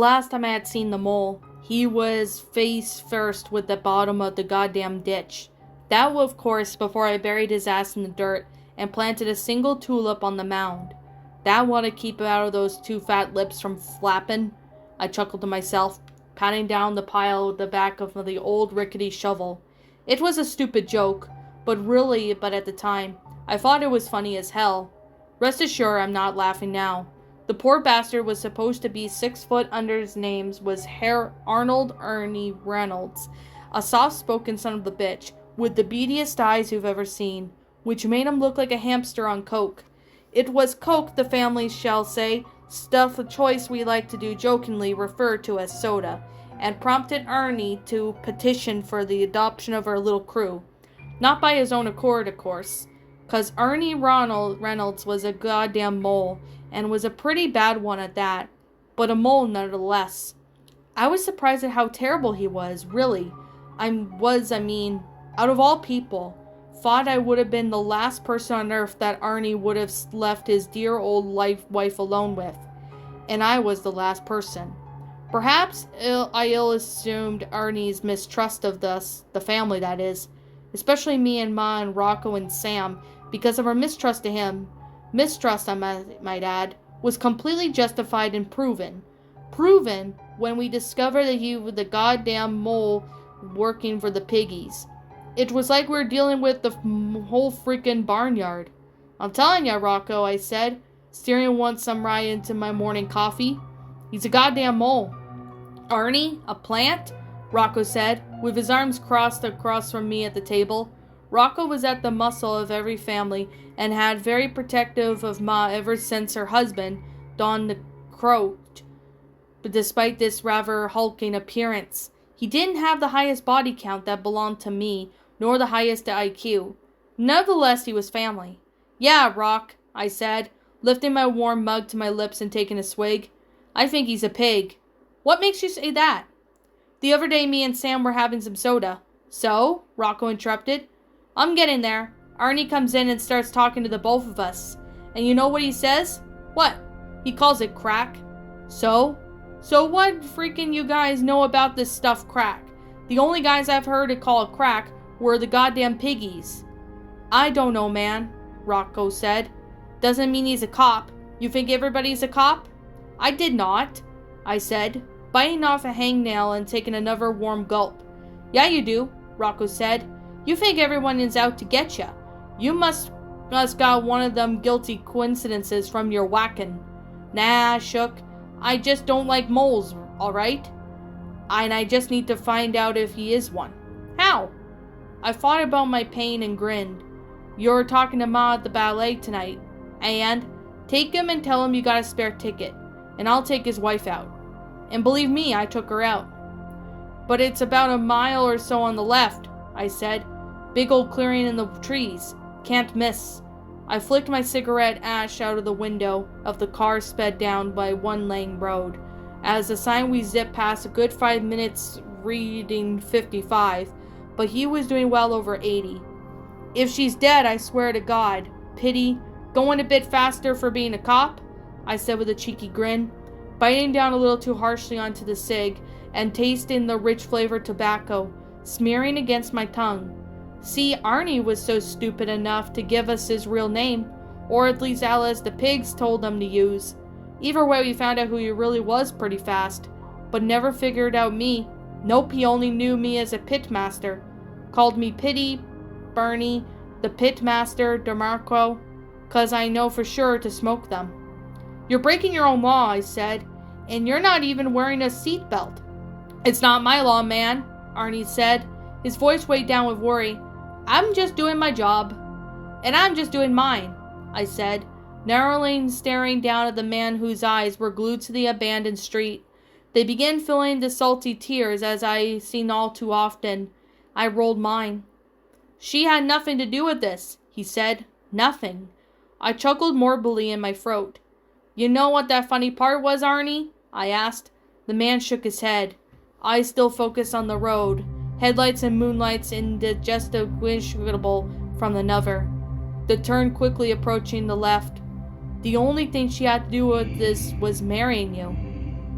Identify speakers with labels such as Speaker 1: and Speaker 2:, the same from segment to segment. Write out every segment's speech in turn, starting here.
Speaker 1: last time I had seen the mole, he was face first with the bottom of the goddamn ditch. That was, of course, before I buried his ass in the dirt and planted a single tulip on the mound. That one to keep out of those two fat lips from flapping, I chuckled to myself, patting down the pile with the back of the old rickety shovel. It was a stupid joke, but at the time, I thought it was funny as hell. Rest assured I'm not laughing now. The poor bastard was supposed to be 6 foot under. His name was Herr Arnold Ernie Reynolds, a soft-spoken son of the bitch, with the beadiest eyes you've ever seen, which made him look like a hamster on coke. It was coke, the family shall say, stuff of choice we like to do jokingly refer to as soda, and prompted Ernie to petition for the adoption of our little crew. Not by his own accord, of course, 'cause Ernie Reynolds was a goddamn mole, and was a pretty bad one at that, but a mole nonetheless. I was surprised at how terrible he was, really. I mean, out of all people, thought I would have been the last person on earth that Ernie would have left his dear old wife alone with. And I was the last person. Perhaps I ill-assumed Ernie's mistrust of us, the family that is, especially me and Ma and Rocco and Sam, because of our mistrust to him. Mistrust, I might add, was completely justified and proven. Proven when we discovered that he was the goddamn mole working for the piggies. It was like we were dealing with the whole freaking barnyard. I'm telling ya, Rocco, I said, steering once some right into my morning coffee. He's a goddamn mole. Ernie, a plant? Rocco said, with his arms crossed across from me at the table. Rocco was at the muscle of every family and had very protective of Ma ever since her husband, Don the Croat. But despite this rather hulking appearance, he didn't have the highest body count that belonged to me, nor the highest IQ. Nevertheless, he was family. Yeah, Rock, I said, lifting my warm mug to my lips and taking a swig. I think he's a pig. What makes you say that? The other day me and Sam were having some soda. So? Rocco interrupted. I'm getting there. Ernie comes in and starts talking to the both of us. And you know what he says? What? He calls it crack. So? So what freaking you guys know about this stuff crack? The only guys I've heard it call it crack were the goddamn piggies. I don't know, man, Rocco said. Doesn't mean he's a cop. You think everybody's a cop? I did not, I said, biting off a hangnail and taking another warm gulp. Yeah, you do, Rocco said. You think everyone is out to get ya. You must got one of them guilty coincidences from your whacking. Nah, Shook. I just don't like moles, alright? And I just need to find out if he is one. How? I thought about my pain and grinned. You're talking to Ma at the ballet tonight. And take him and tell him you got a spare ticket. And I'll take his wife out. And believe me, I took her out. But it's about a mile or so on the left, I said. Big old clearing in the trees. Can't miss. I flicked my cigarette ash out of the window of the car sped down by one-lane road. As the sign we zipped past a good 5 minutes reading 55, but he was doing well over 80. If she's dead, I swear to God. Pity. Going a bit faster for being a cop? I said with a cheeky grin, biting down a little too harshly onto the cig and tasting the rich flavored tobacco, smearing against my tongue. See, Arnie was so stupid enough to give us his real name, or at least Alice the pigs told them to use. Either way, we found out who he really was pretty fast, but never figured out me. Nope, he only knew me as a pitmaster. Called me Pitty, Bernie, the pitmaster, DeMarco, 'cause I know for sure to smoke them. You're breaking your own law, I said, and you're not even wearing a seatbelt. It's not my law, man, Arnie said, his voice weighed down with worry. I'm just doing my job. And I'm just doing mine, I said, narrowly staring down at the man whose eyes were glued to the abandoned street. They began filling the salty tears as I seen all too often. I rolled mine. She had nothing to do with this, he said. Nothing. I chuckled morbidly in my throat. You know what that funny part was, Arnie? I asked. The man shook his head. Eyes still focused on the road. Headlights and moonlights indistinguishable from another. The turn quickly approaching the left. The only thing she had to do with this was marrying you.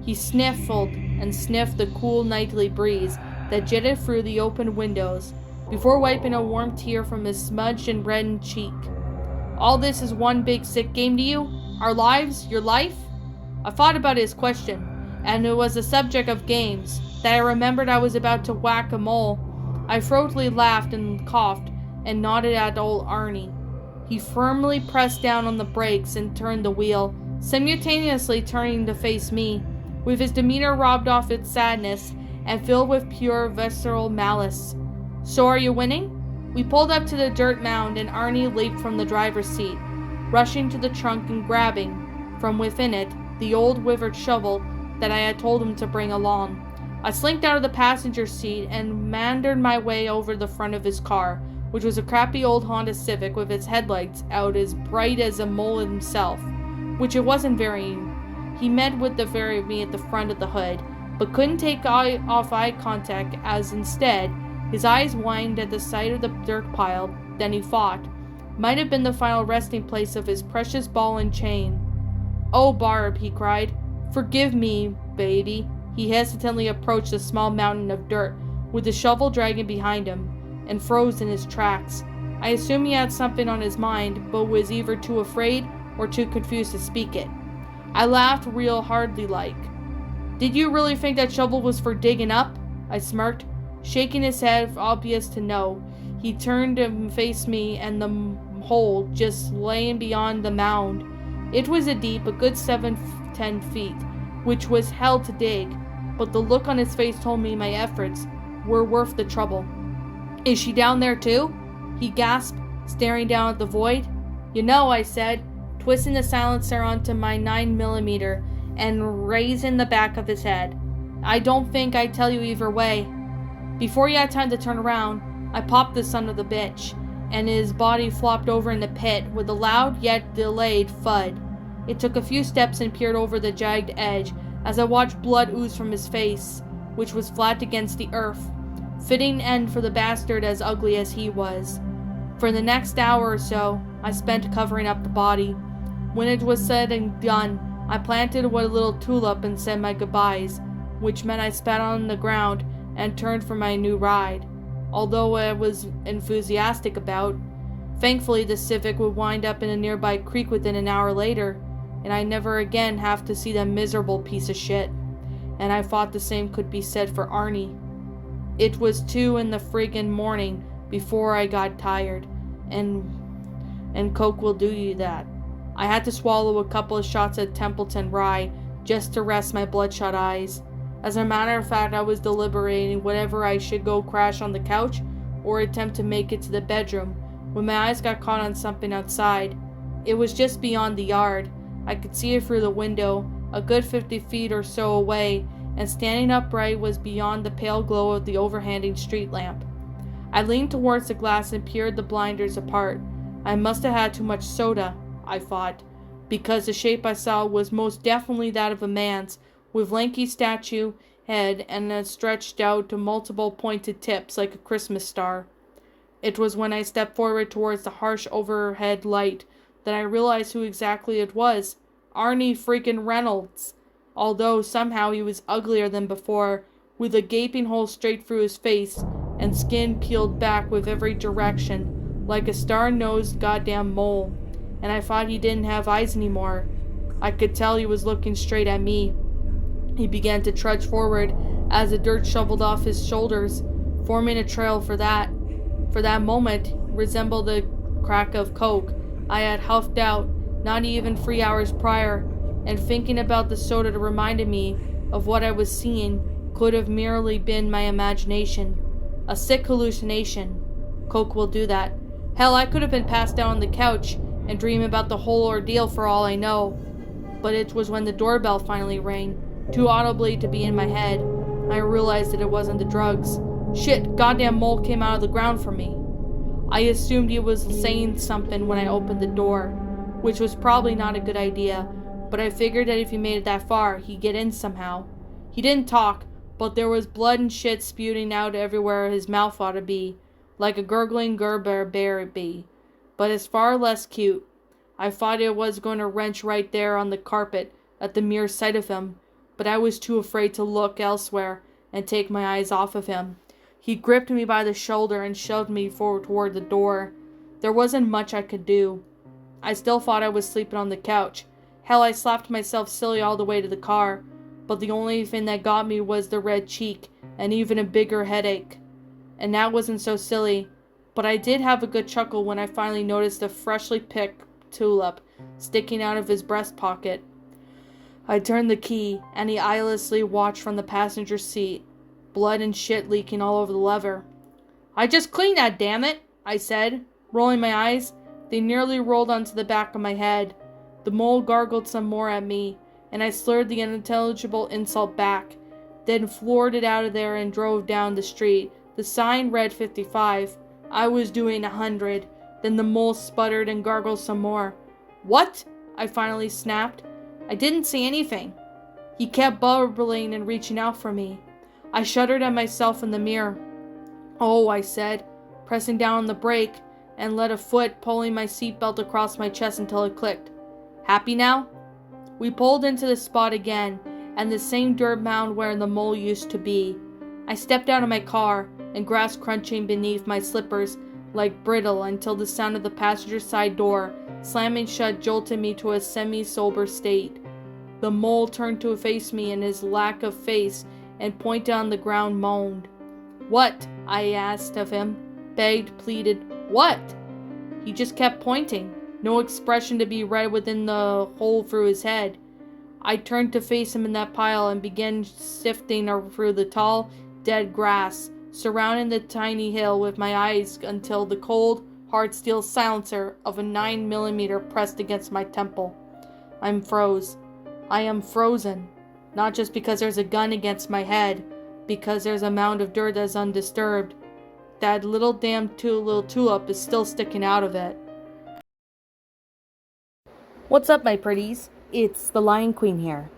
Speaker 1: He sniffled and sniffed the cool nightly breeze that jetted through the open windows before wiping a warm tear from his smudged and reddened cheek. All this is one big sick game to you? Our lives? Your life? I thought about his question, and it was the subject of games that I remembered I was about to whack a mole. I throatily laughed and coughed and nodded at old Arnie. He firmly pressed down on the brakes and turned the wheel, simultaneously turning to face me, with his demeanor robbed of its sadness and filled with pure visceral malice. So are you winning? We pulled up to the dirt mound and Arnie leaped from the driver's seat, rushing to the trunk and grabbing, from within it, the old withered shovel that I had told him to bring along. I slinked out of the passenger seat and meandered my way over the front of his car, which was a crappy old Honda Civic with its headlights out as bright as a mole himself, which it wasn't very. He met with the very of me at the front of the hood, but couldn't take off eye contact as instead, his eyes whined at the sight of the dirt pile. Then he thought, might have been the final resting place of his precious ball and chain. "Oh, Barb," he cried, "forgive me, baby." He hesitantly approached the small mountain of dirt, with the shovel dragging behind him, and froze in his tracks. I assumed he had something on his mind, but was either too afraid or too confused to speak it. I laughed real hardly like. "Did you really think that shovel was for digging up?" I smirked, shaking his head, obvious to know. He turned and faced me and the hole just laying beyond the mound. It was a deep, a good 7-10 feet, which was hell to dig, but the look on his face told me my efforts were worth the trouble. "Is she down there too?" he gasped, staring down at the void. "You know," I said, twisting the silencer onto my 9mm and raising the back of his head. "I don't think I'd tell you either way." Before he had time to turn around, I popped the son of the bitch, and his body flopped over in the pit with a loud yet delayed thud. It took a few steps and peered over the jagged edge as I watched blood ooze from his face, which was flat against the earth. Fitting end for the bastard as ugly as he was. For the next hour or so, I spent covering up the body. When it was said and done, I planted a little tulip and said my goodbyes, which meant I spat on the ground and turned for my new ride, although I was enthusiastic about. Thankfully, the Civic would wind up in a nearby creek within an hour later, and I never again have to see that miserable piece of shit. And I thought the same could be said for Arnie. It was 2 in the friggin' morning before I got tired, and coke will do you that. I had to swallow a couple of shots of Templeton rye just to rest my bloodshot eyes. As a matter of fact, I was deliberating whether I should go crash on the couch or attempt to make it to the bedroom when my eyes got caught on something outside. It was just beyond the yard. I could see it through the window, a good 50 feet or so away, and standing upright was beyond the pale glow of the overhanging street lamp. I leaned towards the glass and peered the blinders apart. I must have had too much soda, I thought, because the shape I saw was most definitely that of a man's, with lanky statue head and stretched out to multiple pointed tips like a Christmas star. It was when I stepped forward towards the harsh overhead light that I realized who exactly it was. Arnie freaking Reynolds. Although somehow he was uglier than before, with a gaping hole straight through his face and skin peeled back with every direction, like a star-nosed goddamn mole. And I thought he didn't have eyes anymore. I could tell he was looking straight at me. He began to trudge forward as the dirt shoveled off his shoulders, forming a trail for that moment, resembled the crack of coke I had huffed out not even 3 hours prior, and thinking about the soda reminded me of what I was seeing could have merely been my imagination. A sick hallucination. Coke will do that. Hell, I could have been passed out on the couch and dream about the whole ordeal for all I know. But it was when the doorbell finally rang, too audibly to be in my head. I realized that it wasn't the drugs. Shit, goddamn mole came out of the ground for me. I assumed he was saying something when I opened the door, which was probably not a good idea, but I figured that if he made it that far, he'd get in somehow. He didn't talk, but there was blood and shit spewing out everywhere his mouth ought to be, like a gurgling Gerber baby, but it's far less cute. I thought it was going to wrench right there on the carpet at the mere sight of him, but I was too afraid to look elsewhere and take my eyes off of him. He gripped me by the shoulder and shoved me forward toward the door. There wasn't much I could do. I still thought I was sleeping on the couch. Hell, I slapped myself silly all the way to the car, but the only thing that got me was the red cheek and even a bigger headache. And that wasn't so silly, but I did have a good chuckle when I finally noticed a freshly picked tulip sticking out of his breast pocket. I turned the key, and he eyelessly watched from the passenger seat, blood and shit leaking all over the lever. "I just cleaned that, damn it," I said, rolling my eyes. They nearly rolled onto the back of my head. The mole gargled some more at me, and I slurred the unintelligible insult back, then floored it out of there and drove down the street. The sign read 55. I was doing 100. Then the mole sputtered and gargled some more. "What?" I finally snapped. "I didn't say anything." He kept burbling and reaching out for me. I shuddered at myself in the mirror. "Oh," I said, pressing down on the brake, and let a foot pulling my seatbelt across my chest until it clicked. "Happy now?" We pulled into the spot again, and the same dirt mound where the mole used to be. I stepped out of my car, and grass crunching beneath my slippers like brittle until the sound of the passenger side door slamming shut jolted me to a semi-sober state. The mole turned to face me in his lack of face and pointed on the ground, moaned. "What?" I asked of him, begged, pleaded. "What?" He just kept pointing, no expression to be read within the hole through his head. I turned to face him in that pile and began sifting through the tall, dead grass surrounding the tiny hill with my eyes until the cold, hard steel silencer of a 9mm pressed against my temple. I am frozen. Not just because there's a gun against my head, because there's a mound of dirt that's undisturbed. That little damn little tulip is still sticking out of it.
Speaker 2: What's up, my pretties? It's the Lion Queen here.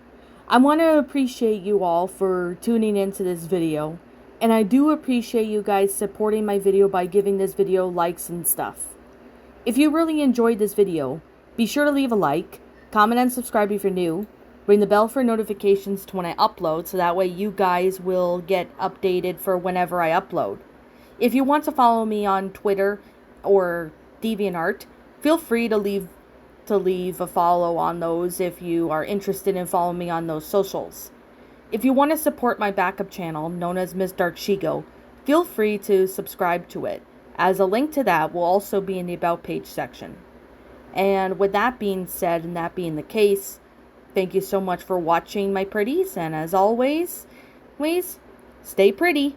Speaker 2: I want to appreciate you all for tuning into this video. And I do appreciate you guys supporting my video by giving this video likes and stuff. If you really enjoyed this video, be sure to leave a like, comment and subscribe if you're new, ring the bell for notifications to when I upload so that way you guys will get updated for whenever I upload. If you want to follow me on Twitter or DeviantArt, feel free to leave a follow on those if you are interested in following me on those socials. If you want to support my backup channel, known as Miss Dark Shigo, feel free to subscribe to it, as a link to that will also be in the About page section. And with that being said, and that being the case, thank you so much for watching, my pretties, and as always, please, stay pretty.